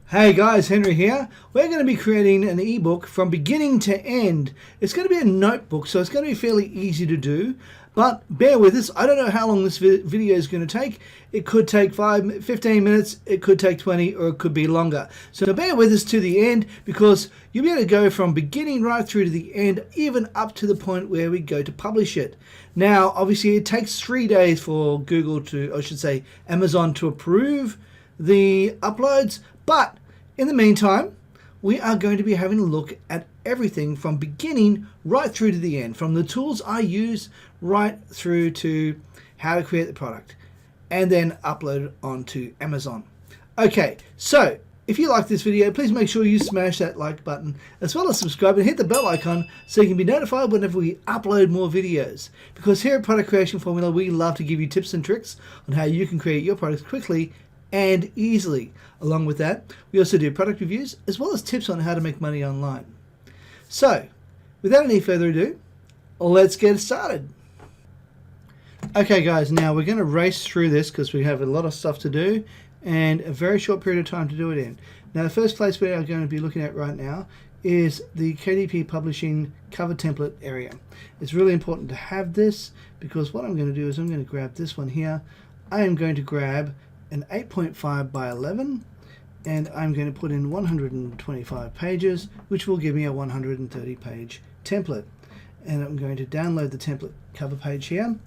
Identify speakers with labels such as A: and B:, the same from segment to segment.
A: Hey guys, Henry here. We're going to be creating an ebook from beginning to end. It's going to be a notebook, so it's going to be fairly easy to do, but bear with us. I don't know how long this video is going to take. It could take 15 minutes, it could take 20, or it could be longer. So bear with us to the end, because you'll be able to go from beginning right through to the end, even up to the point where we go to publish it. Now, obviously, it takes 3 days for Google to, or I should say, Amazon to approve the uploads. But in the meantime, we are going to be having a look at everything from beginning right through to the end, from the tools I use right through to how to create the product and then upload it onto Amazon. Okay, so if you like this video, please make sure you smash that like button as well as subscribe and hit the bell icon so you can be notified whenever we upload more videos. Because here at Product Creation Formula, we love to give you tips and tricks on how you can create your products quickly and easily. Along with that, we also do product reviews as well as tips on how to make money online. So, without any further ado, let's get started. Okay guys, now we're going to race through this because we have a lot of stuff to do and a very short period of time to do it in. Now the first place we are going to be looking at right now is the KDP Publishing cover template area. It's really important to have this because what I'm going to do is I'm going to grab this one here. I am going to grab an 8.5 by 11 and I'm going to put in 125 pages, which will give me a 130 page template. And I'm going to download the template cover page here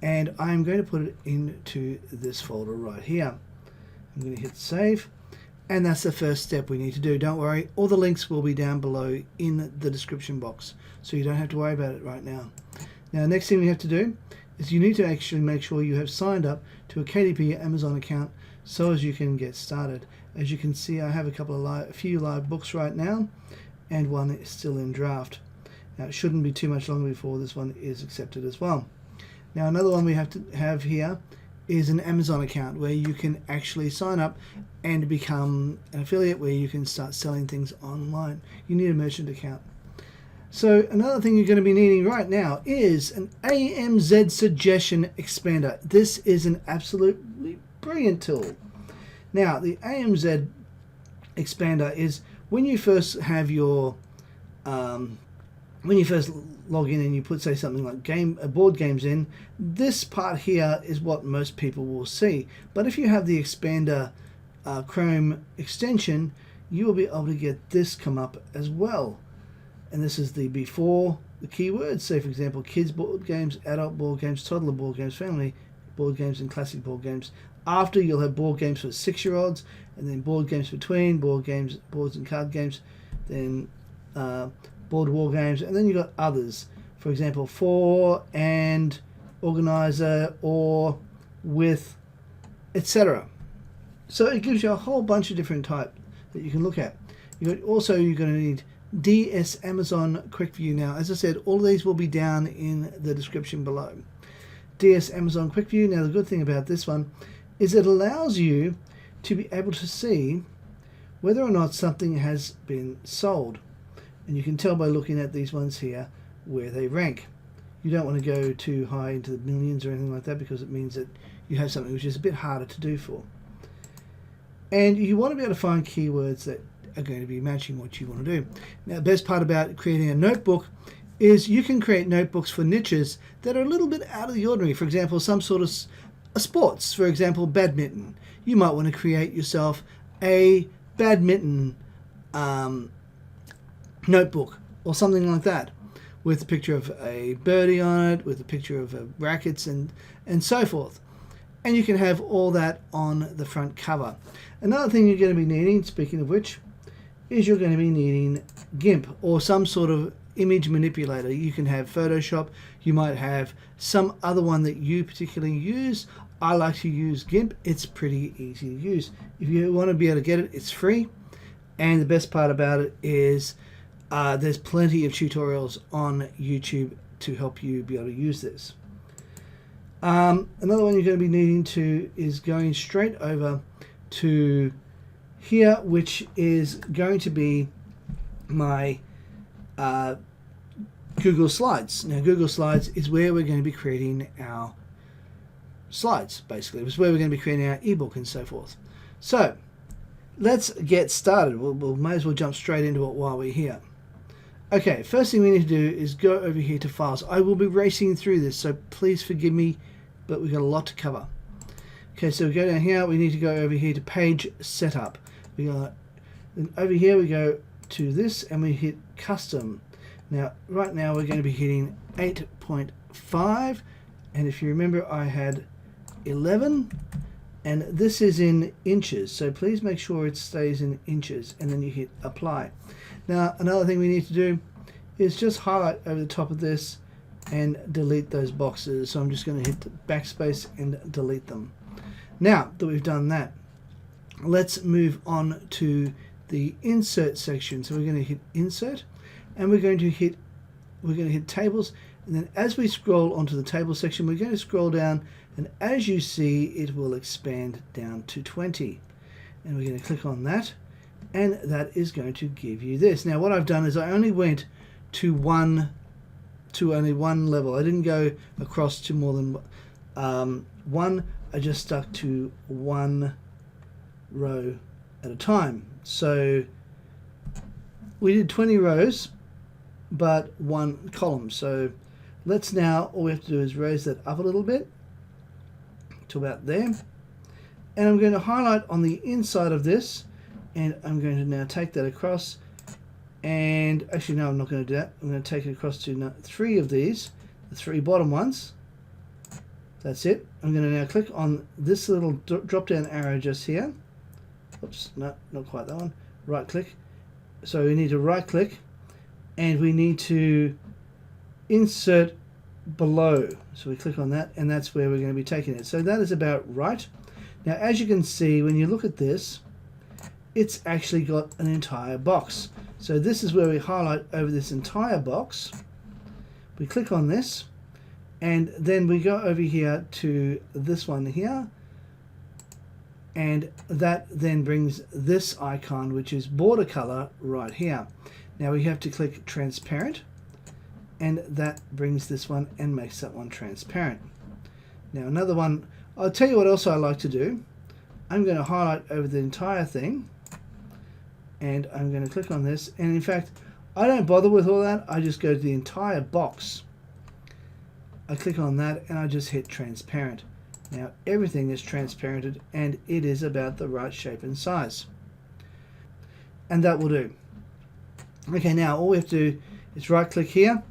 A: and I'm going to put it into this folder right here. I'm going to hit save, and that's the first step we need to do. Don't worry, all the links will be down below in the description box, so you don't have to worry about it right now. Now, next thing we have to do is you need to actually make sure you have signed up to a KDP Amazon account so as you can get started. As you can see, I have a few live books right now, and one is still in draft. Now, it shouldn't be too much longer before this one is accepted as well. Now, another one we have to have here is an Amazon account where you can actually sign up and become an affiliate where you can start selling things online. You need a merchant account. So another thing you're going to be needing right now is an AMZ suggestion expander. This is an absolutely brilliant tool. Now, the AMZ expander is when you first have your when you first log in and you put, say, something like board games in, this part here is what most people will see. But if you have the expander Chrome extension, you will be able to get this come up as well. And this is the before the keywords. Say, for example, kids board games, adult board games, toddler board games, family board games, and classic board games. After, you'll have board games for 6-year-olds, and then board games for tween, boards and card games, then board war games, and then you've got others. For example, for and organizer or with, etc. So it gives you a whole bunch of different types that you can look at. You're going to need DS Amazon Quick View. Now, as I said, all of these will be down in the description below. DS Amazon Quick View. Now, the good thing about this one is it allows you to be able to see whether or not something has been sold. And you can tell by looking at these ones here where they rank. You don't want to go too high into the millions or anything like that because it means that you have something which is a bit harder to do for. And you want to be able to find keywords that are going to be matching what you want to do. Now, the best part about creating a notebook is you can create notebooks for niches that are a little bit out of the ordinary. For example, some sort of sports, for example, badminton. You might want to create yourself a badminton notebook or something like that, with a picture of a birdie on it, with a picture of rackets and so forth. And you can have all that on the front cover. Another thing you're going to be needing, speaking of which, is you're going to be needing GIMP or some sort of image manipulator. You can have Photoshop, you might have some other one that you particularly use. I like to use GIMP. It's pretty easy to use. If you want to be able to get it, it's free. And the best part about it is there's plenty of tutorials on YouTube to help you be able to use this. Another one you're going to be needing to is going straight over to here, which is going to be my Google Slides. Now, Google Slides is where we're going to be creating our slides, basically. It's where we're going to be creating our ebook and so forth. So let's get started. We'll may as well jump straight into it while we're here. Okay, first thing we need to do is go over here to Files. I will be racing through this, so please forgive me, but we've got a lot to cover. Okay, so we go down here. We need to go over here to Page Setup. Then over here we go to this and we hit Custom. Now, right now we're going to be hitting 8.5, and if you remember, I had 11, and this is in inches, so please make sure it stays in inches, and then you hit Apply. Now, another thing we need to do is just highlight over the top of this and delete those boxes. So I'm just going to hit backspace and delete them. Now that we've done that, let's move on to the Insert section. So we're going to hit Insert, and we're going to hit Tables, and then as we scroll onto the Table section, we're going to scroll down, and as you see, it will expand down to 20, and we're going to click on that, and that is going to give you this. Now what I've done is I only went to only one level. I didn't go across to more than one. I just stuck to one row at a time. So we did 20 rows, but one column. So let's now, all we have to do is raise that up a little bit to about there. And I'm going to highlight on the inside of this, and I'm going to now take that across. And actually, no, I'm not going to do that. I'm going to take it across to 3 of these, the 3 bottom ones. That's it. I'm going to now click on this little drop down arrow just here. Oops, no, not quite that one. Right click. So we need to right click, and we need to insert below. So we click on that, and that's where we're going to be taking it. So that is about right. Now, as you can see, when you look at this, it's actually got an entire box. So this is where we highlight over this entire box. We click on this, and then we go over here to this one here, and that then brings this icon, which is border color, right here. Now we have to click transparent, and that brings this one and makes that one transparent. Now another one, I'll tell you what else I like to do. I'm going to highlight over the entire thing, and I'm going to click on this, and in fact I don't bother with all that. I just go to the entire box. I click on that and I just hit transparent. Now everything is transparented, and it is about the right shape and size, and that will do. Okay, now all we have to do is right click here,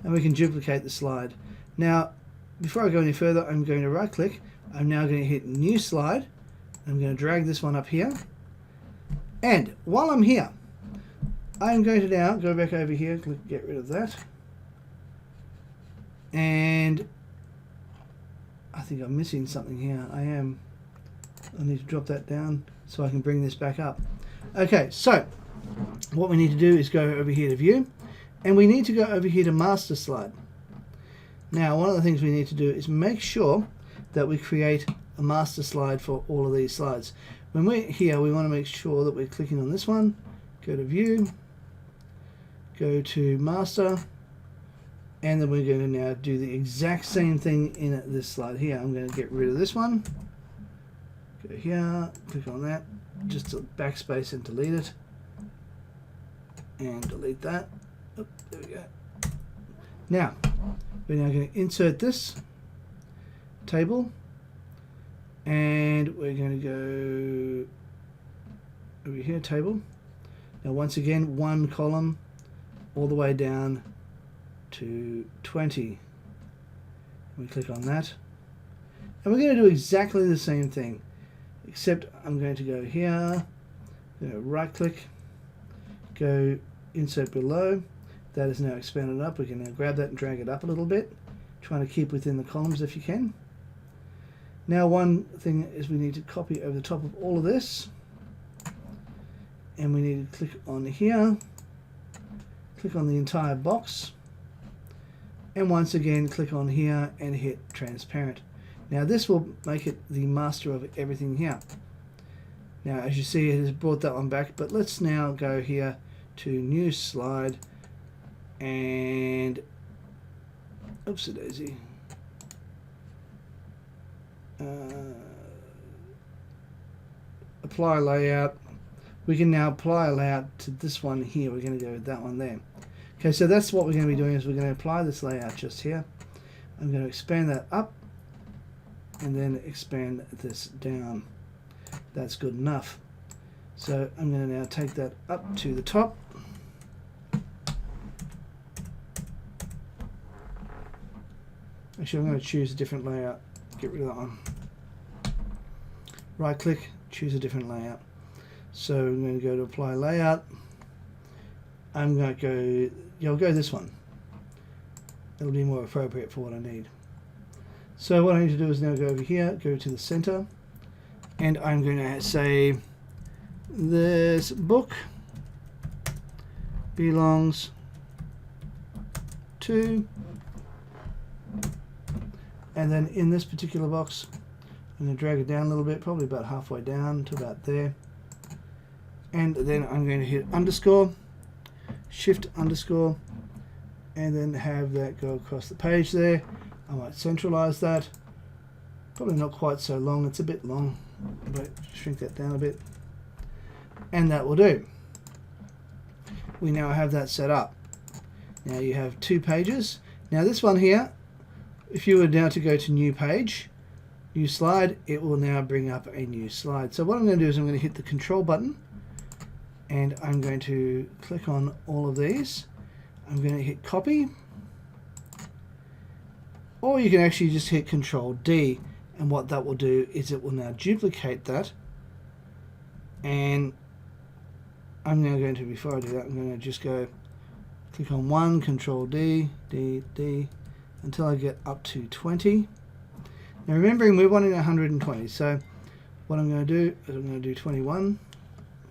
A: and we can duplicate the slide. Now before I go any further, I'm going to right click. I'm now going to hit new slide. I'm going to drag this one up here, and while I'm here, I'm going to now go back over here, click get rid of that, and I think I'm missing something here. I need to drop that down so I can bring this back up. Okay, so what we need to do is go over here to View, and we need to go over here to Master Slide. Now one of the things we need to do is make sure that we create a master slide for all of these slides. When we're here, we want to make sure that we're clicking on this one, go to View, go to Master, and then we're going to now do the exact same thing in this slide here. I'm going to get rid of this one, go here, click on that, just to backspace and delete it, and delete that. Oh, there we go. Now we're now going to insert this table, and we're going to go over here, table. Now once again, one column all the way down to 20. We click on that, and we're going to do exactly the same thing, except I'm going to go here, right click, go insert below. That is now expanded up. We can now grab that and drag it up a little bit, trying to keep within the columns if you can. Now one thing is we need to copy over the top of all of this, and we need to click on here, click on the entire box, and once again click on here and hit transparent. Now this will make it the master of everything here. Now as you see, it has brought that one back, but let's now go here to new slide, and 𝗪𝗪𝗲, apply layout, we can now apply a layout to this one here. We're going to go with that one there. Okay, so that's what we're going to be doing, is we're going to apply this layout just here. I'm going to expand that up and then expand this down. That's good enough. So I'm going to now take that up to the top. Actually, I'm going to choose a different layout. Get rid of that one. Right click, choose a different layout. So I'm going to go to apply layout. I'm going to go, I'll go this one. It'll be more appropriate for what I need. So what I need to do is now go over here, go to the center, and I'm going to say this book belongs to, and then in this particular box I'm going to drag it down a little bit, probably about halfway down to about there, and then I'm going to hit underscore, shift underscore, and then have that go across the page there. I might centralize that. Probably not quite so long, it's a bit long, but shrink that down a bit, and that will do. We now have that set up. Now you have 2 pages. Now this one here, if you were now to go to new page, new slide, it will now bring up a new slide. So what I'm going to do is I'm going to hit the control button, and I'm going to click on all of these. I'm going to hit copy, or you can actually just hit Control D, and what that will do is it will now duplicate that. And I'm now going to, before I do that, I'm going to just go click on 1, Control D, D, D, until I get up to 20. Now remembering we're wanting 120, so what I'm going to do is I'm going to do 21,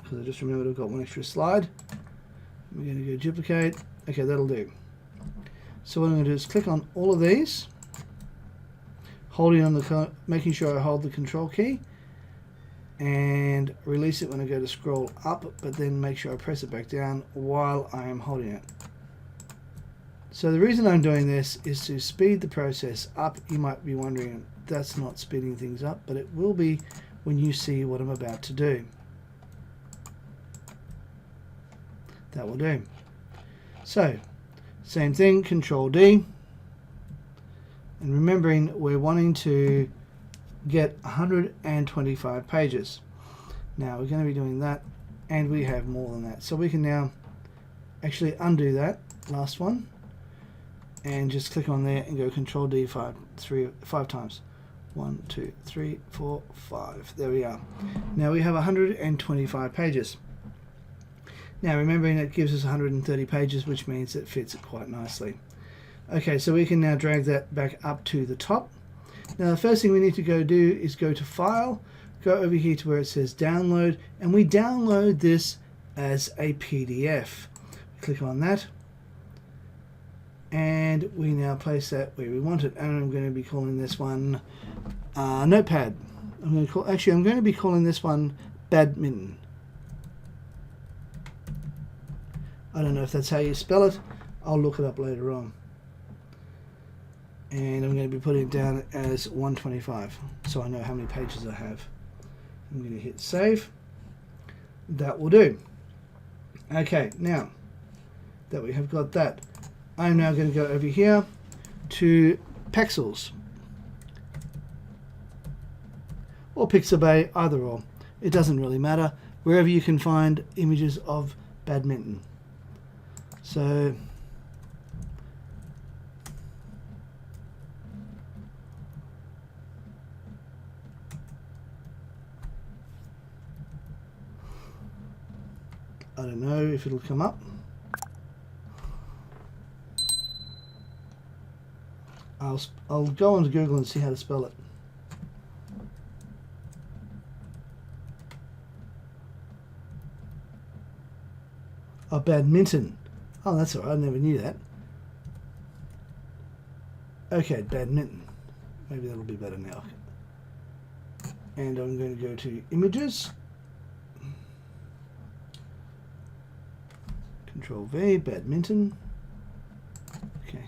A: because I just remembered I've got one extra slide. I'm going to go duplicate. Okay, that'll do. So what I'm going to do is click on all of these, holding on the, making sure I hold the control key, and release it when I go to scroll up, but then make sure I press it back down while I am holding it. So the reason I'm doing this is to speed the process up. You might be wondering, that's not speeding things up, but it will be when you see what I'm about to do. That will do. So, same thing, Control D. And remembering we're wanting to get 125 pages. Now we're going to be doing that, and we have more than that. So we can now actually undo that last one, and just click on there and go Control D 5 times. 1, 2, 3, 4, 5. There we are. Now we have 125 pages. Now remembering it gives us 130 pages, which means it fits it quite nicely. Okay, so we can now drag that back up to the top. Now the first thing we need to go do is go to File, go over here to where it says Download, and we download this as a PDF. Click on that, and we now place that where we want it. And I'm going to be calling this one Notepad. I'm going to be calling this one Badminton. I don't know if that's how you spell it. I'll look it up later on. And I'm going to be putting it down as 125, so I know how many pages I have. I'm going to hit save. That will do. Okay, now that we have got that, I'm now going to go over here to Pexels or Pixabay, either or. It doesn't really matter, wherever you can find images of badminton. So I don't know if it'll come up. I'll go onto Google and see how to spell it. Oh, badminton. Oh, that's alright, I never knew that. Okay, badminton. Maybe that'll be better now. And I'm going to go to Images. Control V, badminton. Okay.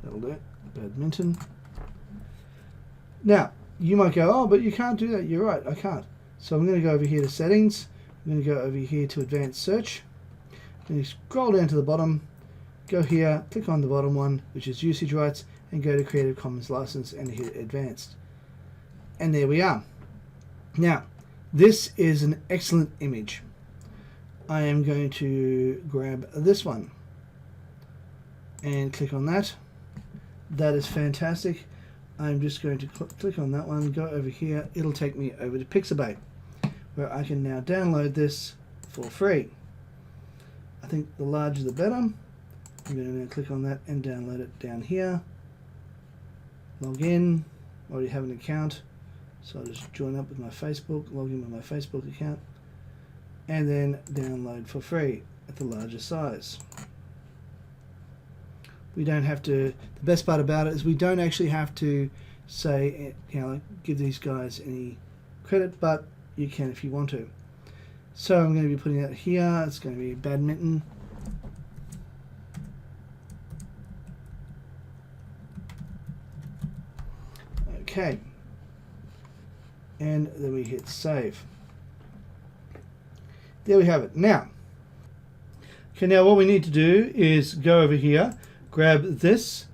A: That'll do it. Badminton. Now, you might go, oh, but you can't do that. You're right, I can't. So I'm going to go over here to Settings. I'm going to go over here to Advanced Search. And you scroll down to the bottom, go here, click on the bottom one, which is usage rights, and go to Creative Commons license and hit Advanced. And there we are. Now, this is an excellent image. I am going to grab this one and click on that. That is fantastic. I'm just going to click on that one, go over here. It'll take me over to Pixabay, where I can now download this for free. I think the larger the better. I'm going to click on that and download it down here. Log in. I already have an account, so I'll just join up with my Facebook, log in with my Facebook account, and then download for free at the larger size. We don't have to, the best part about it is we don't actually have to say, you know, give these guys any credit, but you can if you want to. So I'm going to be putting that here. It's going to be badminton. Okay. And then we hit save. There we have it. Now, okay, now what we need to do is go over here, grab this,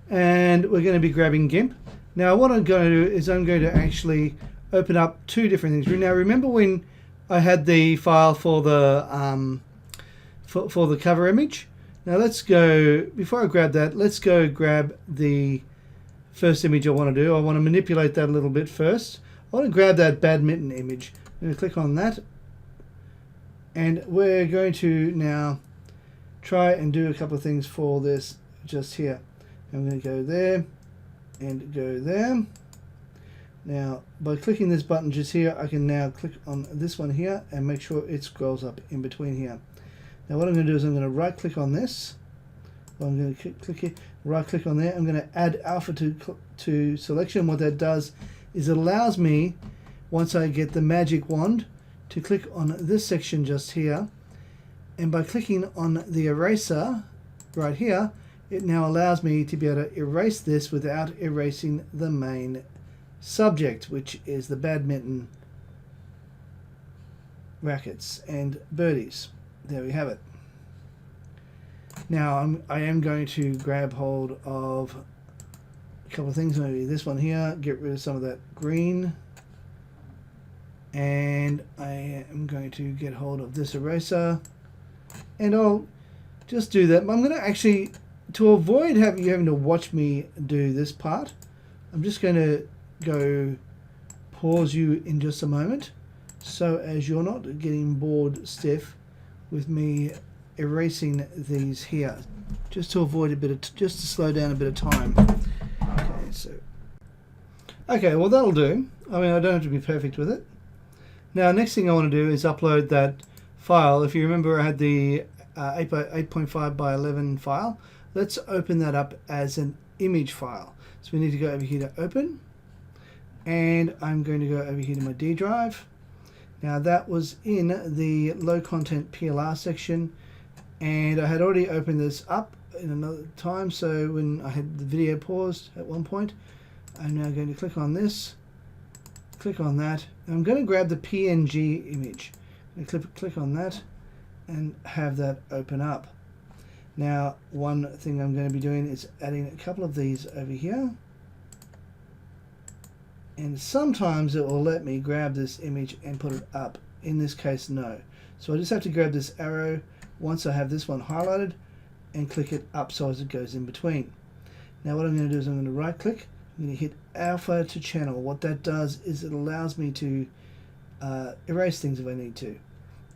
A: and we're going to be grabbing GIMP. Now what I'm going to do is I'm going to actually open up two different things. Now remember when I had the file for the for the cover image? Now let's go, before I grab that, let's go grab the first image I want to do. I want to manipulate that a little bit first. I want to grab that badminton image. I'm going to click on that, and we're going to now try and do a couple of things for this just here. I'm going to go there and go there. Now by clicking this button just here, I can now click on this one here and make sure it scrolls up in between here. Now what I'm going to do is I'm going to right click on this. Well, I'm going to click here, right click on there. I'm going to add alpha to selection. What that does is it allows me, once I get the magic wand, to click on this section just here, and by clicking on the eraser right here, it now allows me to be able to erase this without erasing the main subject, which is the badminton rackets and birdies. There we have it. Now I am going to grab hold of a couple of things. Maybe this one here, get rid of some of that green, and I am going to get hold of this eraser, and I'll just do that. I'm going to actually, to avoid you having to watch me do this part, I'm just going to go pause you in just a moment, so as you're not getting bored stiff with me erasing these here, just to avoid a bit of, just to slow down a bit of time. Okay, well that'll do. I mean, I don't have to be perfect with it. Now, next thing I want to do is upload that file. If you remember, I had the 8.5 by 11 file. Let's open that up as an image file. So we need to go over here to open, and I'm going to go over here to my D drive. Now that was in the low content PLR section, and I had already opened this up in another time, so when I had the video paused at one point, I'm now going to click on this, click on that, and I'm going to grab the PNG image and click on that and have that open up. Now one thing I'm going to be doing is adding a couple of these over here, and sometimes it will let me grab this image and put it up. In this case, no. So I just have to grab this arrow once I have this one highlighted and click it up so as it goes in between. Now what I'm going to do is I'm going to right click, I'm going to hit alpha to channel. What that does is it allows me to erase things if I need to.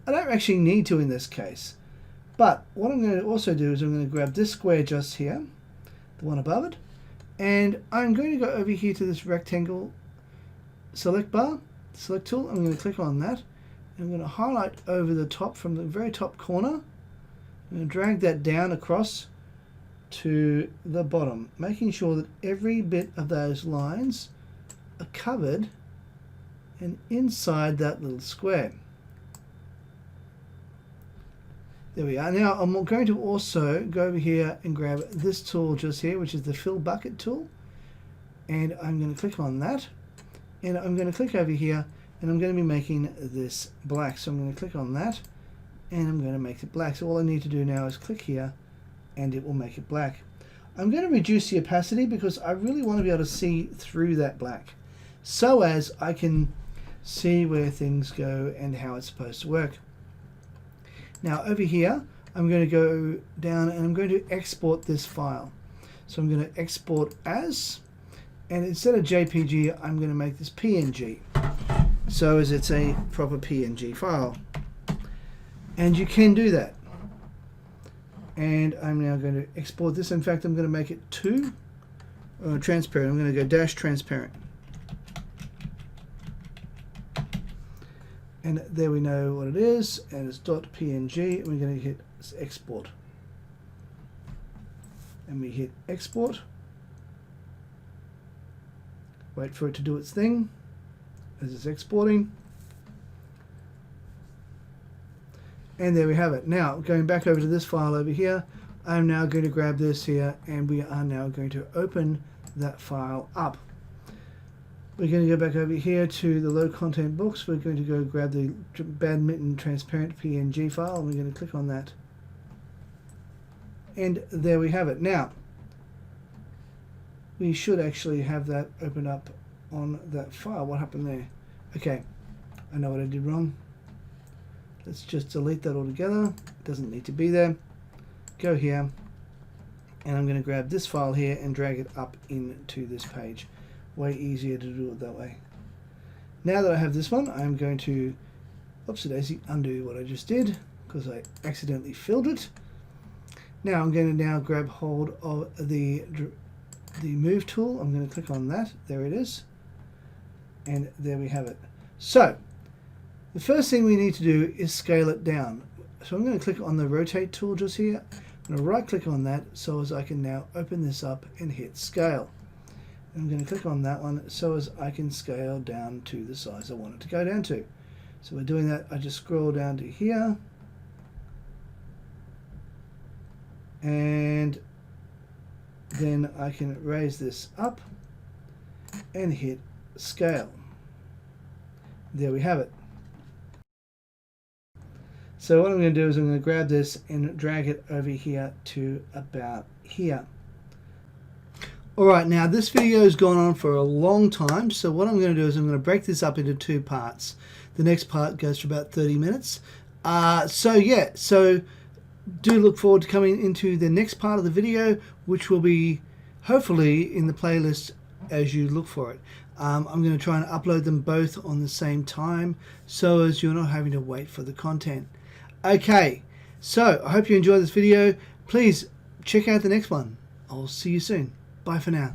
A: I don't actually need to in this case, but what I'm going to also do is I'm going to grab this square just here, the one above it, and I'm going to go over here to this rectangle select bar, select tool. I'm going to click on that. I'm going to highlight over the top from the very top corner. I'm going to drag that down across to the bottom, making sure that every bit of those lines are covered and inside that little square. There we are. Now I'm going to also go over here and grab this tool just here, which is the fill bucket tool, and I'm going to click on that, and I'm going to click over here, and I'm going to be making this black. So I'm going to click on that, and I'm going to make it black. So all I need to do now is click here, and it will make it black. I'm going to reduce the opacity because I really want to be able to see through that black, so as I can see where things go and how it's supposed to work. Now over here, I'm going to go down and I'm going to export this file. So I'm going to export as, and instead of JPG, I'm going to make this PNG, so as it's a proper PNG file. And you can do that. And I'm now going to export this. In fact, I'm going to make it to transparent. I'm going to go -transparent. And there we know what it is, and it's .png, and we're going to hit export. And we hit export. Wait for it to do its thing as it's exporting. And there we have it. Now, going back over to this file over here, I'm now going to grab this here, and we are now going to open that file up. We're going to go back over here to the low content books. We're going to go grab the badminton transparent PNG file, and we're going to click on that. And there we have it. Now, we should actually have that open up on that file. What happened there? Okay, I know what I did wrong. Let's just delete that altogether. It doesn't need to be there. Go here, and I'm going to grab this file here and drag it up into this page. Way easier to do it that way. Now that I have this one, I'm going to _daisy undo what I just did because I accidentally filled it. Now I'm going to grab hold of the move tool. I'm going to click on that. There it is. And there we have it. So the first thing we need to do is scale it down. So I'm going to click on the rotate tool just here. I'm going to right click on that so as I can now open this up and hit scale. I'm going to click on that one so as I can scale down to the size I want it to go down to. So we're doing that. I just scroll down to here, and then I can raise this up and hit scale. There we have it. So what I'm going to do is I'm going to grab this and drag it over here to about here. Alright, now this video has gone on for a long time, so what I'm going to do is I'm going to break this up into 2 parts. The next part goes for about 30 minutes. So do look forward to coming into the next part of the video, which will be hopefully in the playlist as you look for it. I'm going to try and upload them both on the same time so as you're not having to wait for the content. Okay, so I hope you enjoyed this video. Please check out the next one. I'll see you soon. Bye for now.